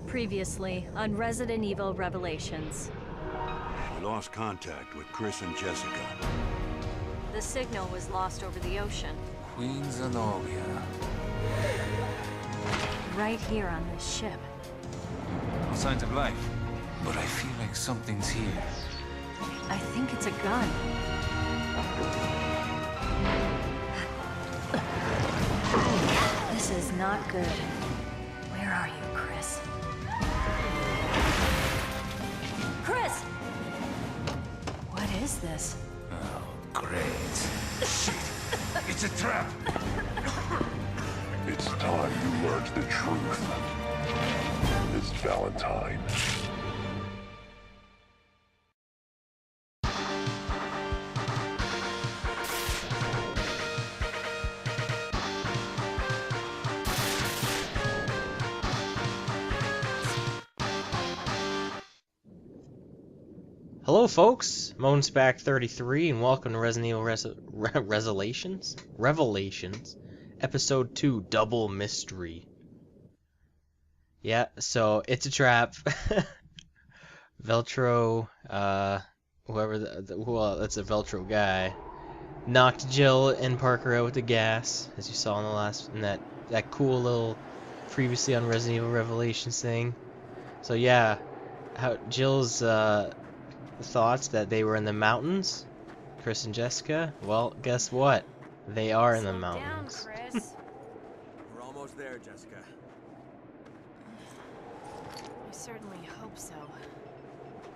Previously on Resident Evil Revelations. We lost contact with Chris and Jessica. The signal was lost over the ocean. Queen Zenobia. Right here on this ship. No signs of life, but I feel like something's here. I think it's a gun. This is not good. Where are you, Chris? Chris! What is this? Oh, great. Shit! It's a trap! It's time you learned the truth. Miss Valentine. Hello folks, MoansBack33 and welcome to Resident Evil Revelations, Episode 2, Double Mystery. Yeah, so it's a trap. Veltro, whoever, well, that's a Veltro guy, knocked Jill and Parker out with the gas, as you saw in the last, in that cool little previously on Resident Evil Revelations thing. So yeah, Jill's, thoughts that they were in the mountains, Chris and Jessica. Well, guess what? They are in the mountains. Slow down, Chris. We're almost there, Jessica. I certainly hope so.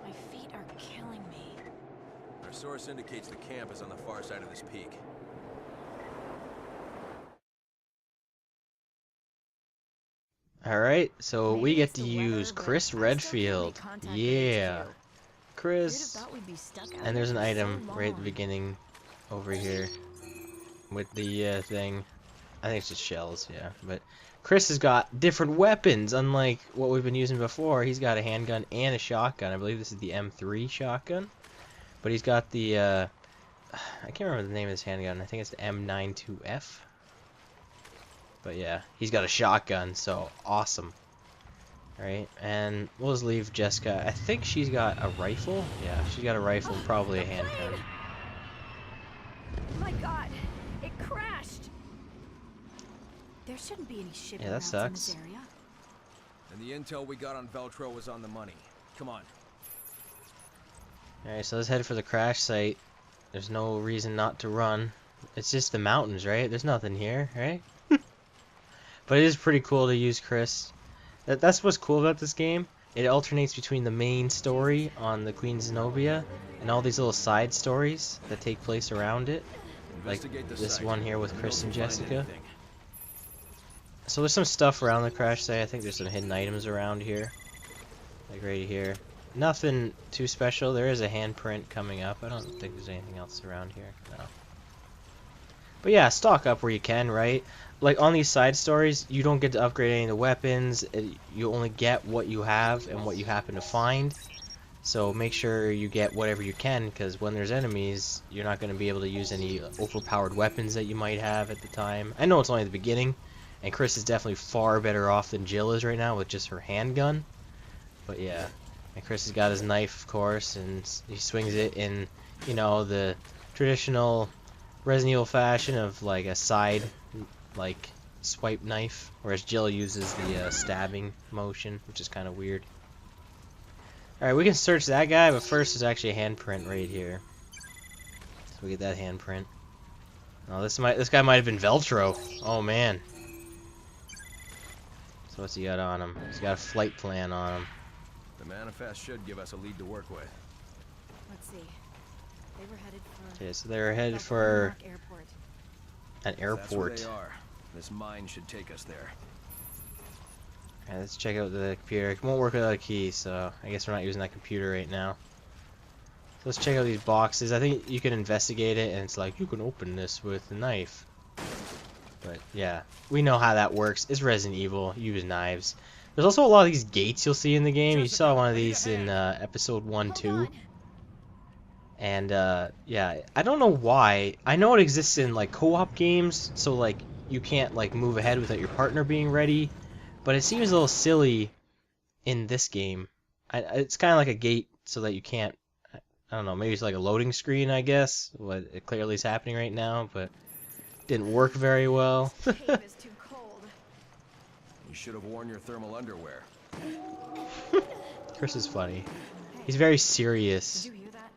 My feet are killing me. Our source indicates the camp is on the far side of this peak. Alright, so we Maybe get it's to the use weather, but Chris I still can't Redfield. make contact with Yeah. HQ. Chris. Who'd have thought we'd be stuck out And there's an here for item so right at the long? beginning over here with the thing. I think it's just shells, yeah. But Chris has got different weapons, unlike what we've been using before. He's got a handgun and a shotgun. I believe this is the M3 shotgun. But he's got the, I can't remember the name of this handgun. I think it's the M92F. But yeah, he's got a shotgun, so awesome. Alright, and we'll just leave Jessica. I think she's got a rifle. Yeah, she's got a rifle, probably a handgun. My God, it crashed. There shouldn't be any ship Yeah, that routes in this sucks. area. And the intel we got on Veltro was on the money. Come on. Alright, so let's head for the crash site. There's no reason not to run. It's just the mountains, right? There's nothing here, right? But it is pretty cool to use Chris. That's what's cool about this game. It alternates between the main story on the Queen Zenobia and all these little side stories that take place around it. Like Investigate the this site. one here with Let me Chris know and if you find Jessica. anything. So there's some stuff around the crash site. I think there's some hidden items around here. Like right here. Nothing too special. There is a handprint coming up. I don't think there's anything else around here. No. But yeah, stock up where you can, right? Like on these side stories, you don't get to upgrade any of the weapons. You only get what you have and what you happen to find. So make sure you get whatever you can, because when there's enemies, you're not going to be able to use any overpowered weapons that you might have at the time. I know it's only the beginning, and Chris is definitely far better off than Jill is right now with just her handgun. But yeah, and Chris has got his knife, of course, and he swings it in, you know, the traditional Resident Evil fashion of like a side, like swipe knife, whereas Jill uses the stabbing motion, which is kind of weird. Alright, we can search that guy, but first there's actually a handprint right here. So we get that handprint. Oh, this guy might have been Veltro. Oh man. So what's he got on him? He's got a flight plan on him. The manifest should give us a lead to work with. Let's see. They were headed for Okay, so they're headed Dr. for Mark Airport. an That's where airport. they are. This mine should take us there. Alright, let's check out the computer. It won't work without a key, so I guess we're not using that computer right now. So let's check out these boxes. I think you can investigate it, and it's like, you can open this with a knife. But yeah, we know how that works. It's Resident Evil. You use knives. There's also a lot of these gates you'll see in the game. You saw one of these in episode 1, 2. And yeah, I don't know why. I know it exists in like co-op games, so like you can't like move ahead without your partner being ready. But it seems a little silly in this game. It's kind of like a gate so that you can't, I don't know, maybe it's like a loading screen, I guess, what it clearly is happening right now, but didn't work very well. This cave is too cold. You should have worn your thermal underwear. Chris is funny. He's very serious. Did you hear that?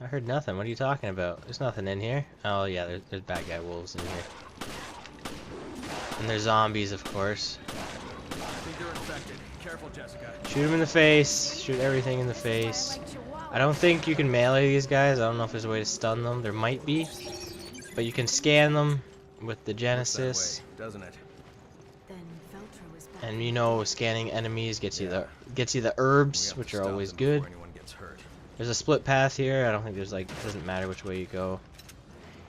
I heard nothing. What are you talking about? There's nothing in here. Oh yeah, there's bad guy wolves in here. And there's zombies, of course. I think they're infected. Careful, Jessica. Shoot him in the face. Shoot everything in the face. I don't think you can melee these guys. I don't know if there's a way to stun them. There might be. But you can scan them with the Genesis. Looks that way, doesn't it? Then Veltro is back. And you know, scanning enemies gets you the herbs, which are always good. Anyone gets hurt. There's a split path here. I don't think there's like, it doesn't matter which way you go.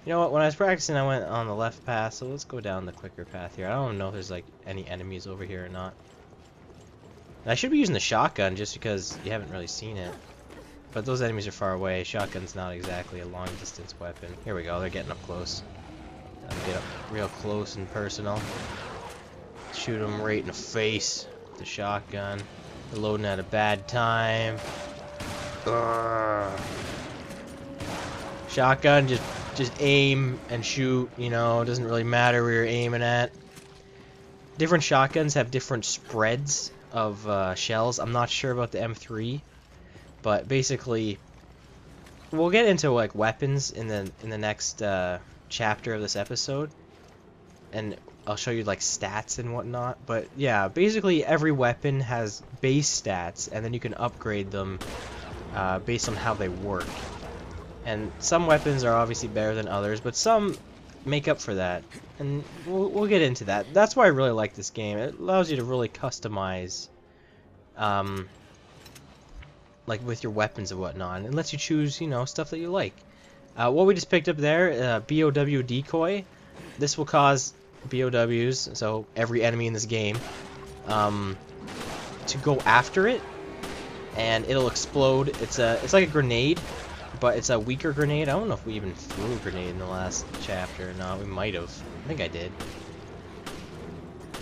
You know what, when I was practicing I went on the left path, so let's go down the quicker path here. I don't know if there's like any enemies over here or not. And I should be using the shotgun just because you haven't really seen it. But those enemies are far away. Shotgun's not exactly a long distance weapon. Here we go, they're getting up close. I'll get up real close and personal. Shoot them right in the face with the shotgun. They're loading at a bad time. Urgh. Shotgun, just aim and shoot, you know, it doesn't really matter where you're aiming at. Different shotguns have different spreads of shells. I'm not sure about the M3, but basically we'll get into like weapons in the next chapter of this episode, and I'll show you like stats and whatnot. But yeah, basically every weapon has base stats, and then you can upgrade them based on how they work. And some weapons are obviously better than others, but some make up for that. And we'll get into that. That's why I really like this game. It allows you to really customize, like with your weapons and whatnot. And it lets you choose, you know, stuff that you like. What we just picked up there, BOW decoy. This will cause BOWs, so every enemy in this game, to go after it, and it'll explode. It's like a grenade, but it's a weaker grenade. I don't know if we even threw a grenade in the last chapter or not. We might have. I think I did.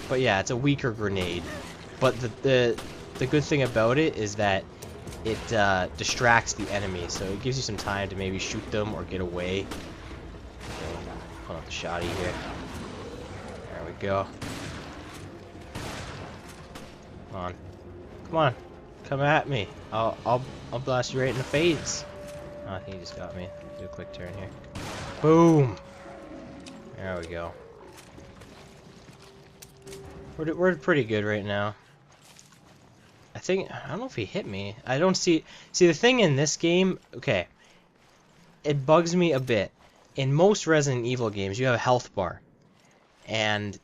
But yeah, it's a weaker grenade. But the good thing about it is that it distracts the enemy, so it gives you some time to maybe shoot them or get away. Okay, pull out the shotty here. There we go. Come on, come on, come at me. I'll blast you right in the face. Oh, I think he just got me. Do a quick turn here. Boom. There we go. We're pretty good right now. I don't know if he hit me. I don't see the thing in this game, okay. It bugs me a bit. In most Resident Evil games, you have a health bar. And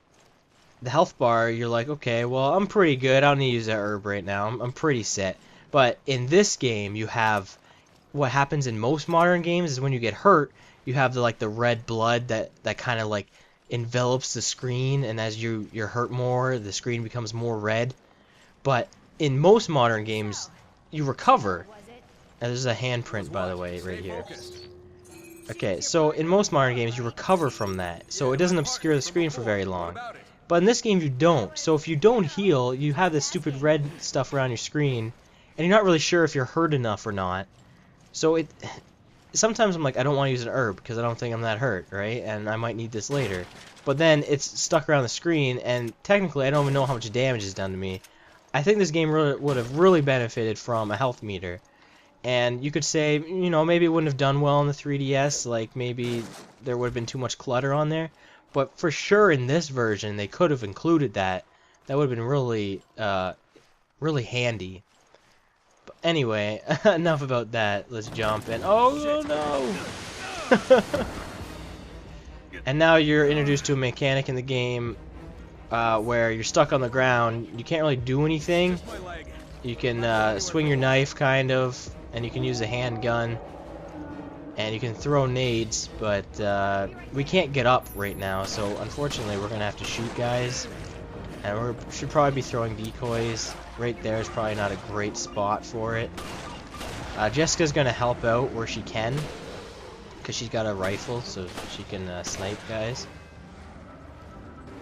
the health bar, you're like, okay, well, I'm pretty good. I don't need to use that herb right now. I'm pretty set. But in this game, you have what happens in most modern games is when you get hurt, you have the red blood that kind of like envelops the screen, and as you're hurt more, the screen becomes more red. But in most modern games, you recover. And there's a handprint, by the way, right here. Okay, so in most modern games, you recover from that, so it doesn't obscure the screen for very long. But in this game, you don't. So if you don't heal, you have this stupid red stuff around your screen, and you're not really sure if you're hurt enough or not. So sometimes I'm like, I don't want to use an herb because I don't think I'm that hurt, right? And I might need this later. But then it's stuck around the screen, and technically I don't even know how much damage is done to me. I think this game would have really benefited from a health meter. And you could say, you know, maybe it wouldn't have done well on the 3DS, like maybe there would have been too much clutter on there. But for sure in this version, they could have included that. That would have been really, really handy. Anyway, enough about that. Let's jump in. Oh no! And now you're introduced to a mechanic in the game where you're stuck on the ground. You can't really do anything. You can swing your knife, kind of, and you can use a handgun, and you can throw nades, but we can't get up right now, so unfortunately we're gonna have to shoot guys. And we should probably be throwing decoys. Right there is probably not a great spot for it. Jessica's gonna help out where she can, because she's got a rifle, so she can snipe guys.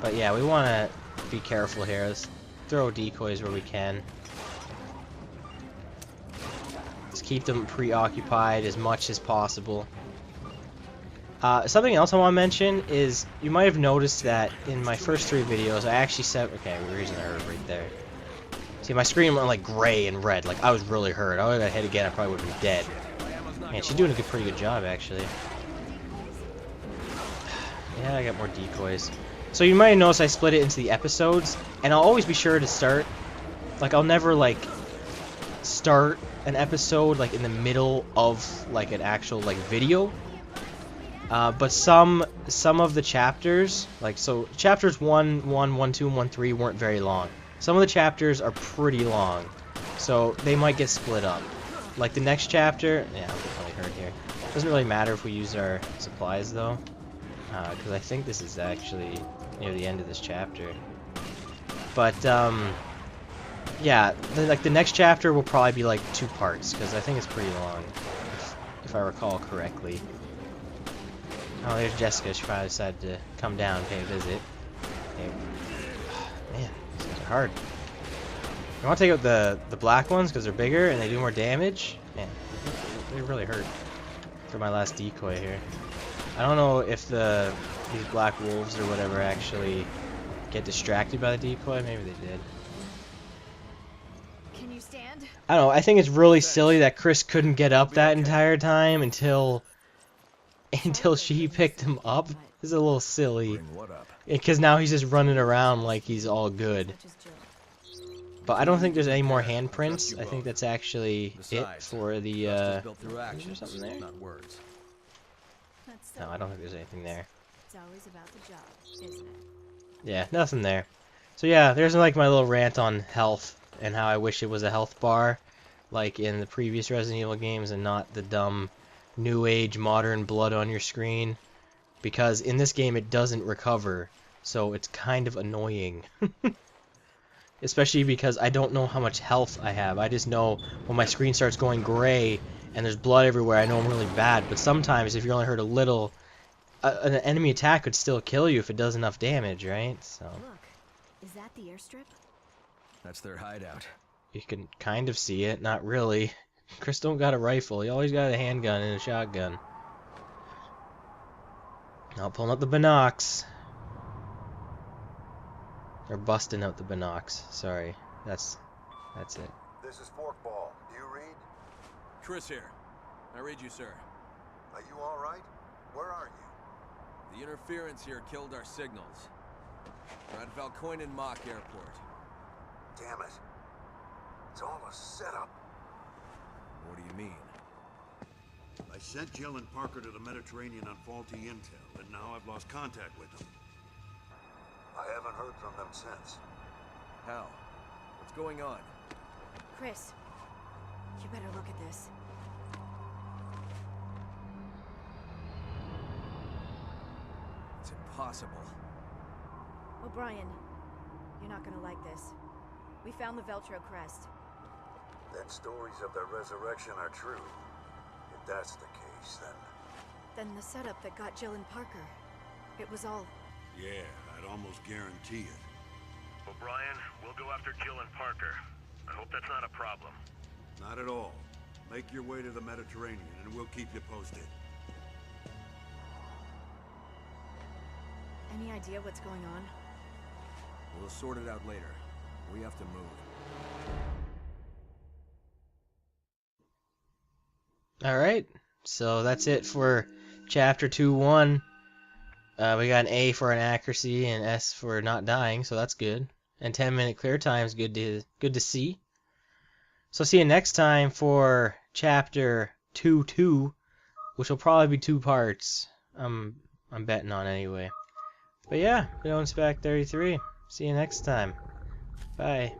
But yeah, we want to be careful here. Let's throw decoys where we can. Let's keep them preoccupied as much as possible. Something else I want to mention is you might have noticed that in my first 3 videos I actually said, okay, the reason I hurt right there. See, my screen went like gray and red, like I was really hurt. I would have got hit again, I probably would have been dead. Man, she's doing a pretty good job actually. Yeah, I got more decoys. So you might have noticed I split it into the episodes, and I'll always be sure to start, like I'll never like start an episode like in the middle of like an actual like video. But some of the chapters, like so chapters 1, 1, 2, and 1, 3 weren't very long. Some of the chapters are pretty long, so they might get split up. Like the next chapter, yeah, I'm probably hurt here. Doesn't really matter if we use our supplies though, because I think this is actually near the end of this chapter. But yeah, like the next chapter will probably be like 2 parts, because I think it's pretty long, if I recall correctly. Oh, there's Jessica. She probably decided to come down and pay a visit. Okay. Man, these guys are hard. I want to take out the black ones because they're bigger and they do more damage. Man, they really hurt. For my last decoy here. I don't know if these black wolves or whatever actually get distracted by the decoy. Maybe they did. Can you stand? I don't know. I think it's really silly that Chris couldn't get up that entire time until she picked him up. It's a little silly. Because now he's just running around like he's all good. But I don't think there's any more handprints. I think that's actually it for the, is there something there? No, I don't think there's anything there. It's always about the job, isn't it? Yeah, nothing there. So yeah, there's like my little rant on health and how I wish it was a health bar like in the previous Resident Evil games and not the dumb new age modern blood on your screen, because in this game it doesn't recover, so it's kind of annoying. Especially because I don't know how much health I have. I just know when my screen starts going gray and there's blood everywhere, I know I'm really bad. But sometimes if you're only hurt a little, an enemy attack could still kill you if it does enough damage, right? So Look, is that the airstrip? That's their hideout. you can kind of see it, not really. Chris don't got a rifle, he always got a handgun and a shotgun. Now pulling out the binocs. Or busting out the binocs, sorry. That's it. This is Forkball. Do you read? Chris here. I read you, sir. Are you all right? Where are you? The interference here killed our signals. We're at Valcoinen Mock Airport. Damn it. It's all a setup. What do you mean? I sent Jill and Parker to the Mediterranean on faulty intel, and now I've lost contact with them. I haven't heard from them since. How? What's going on? Chris, you better look at this. It's impossible. O'Brien, you're not gonna like this. We found the Veltro crest. Then stories of their resurrection are true. If that's the case, Then the setup that got Jill and Parker. It was all... Yeah, I'd almost guarantee it. O'Brien, we'll go after Jill and Parker. I hope that's not a problem. Not at all. Make your way to the Mediterranean, and we'll keep you posted. Any idea what's going on? We'll sort it out later. We have to move. Alright, so that's it for Chapter 2-1. We got an A for an accuracy and S for not dying, so that's good. And 10-minute clear time is good to see. So see you next time for Chapter 2-2, which will probably be 2 parts. I'm betting on anyway. But yeah, Spec 33. See you next time. Bye.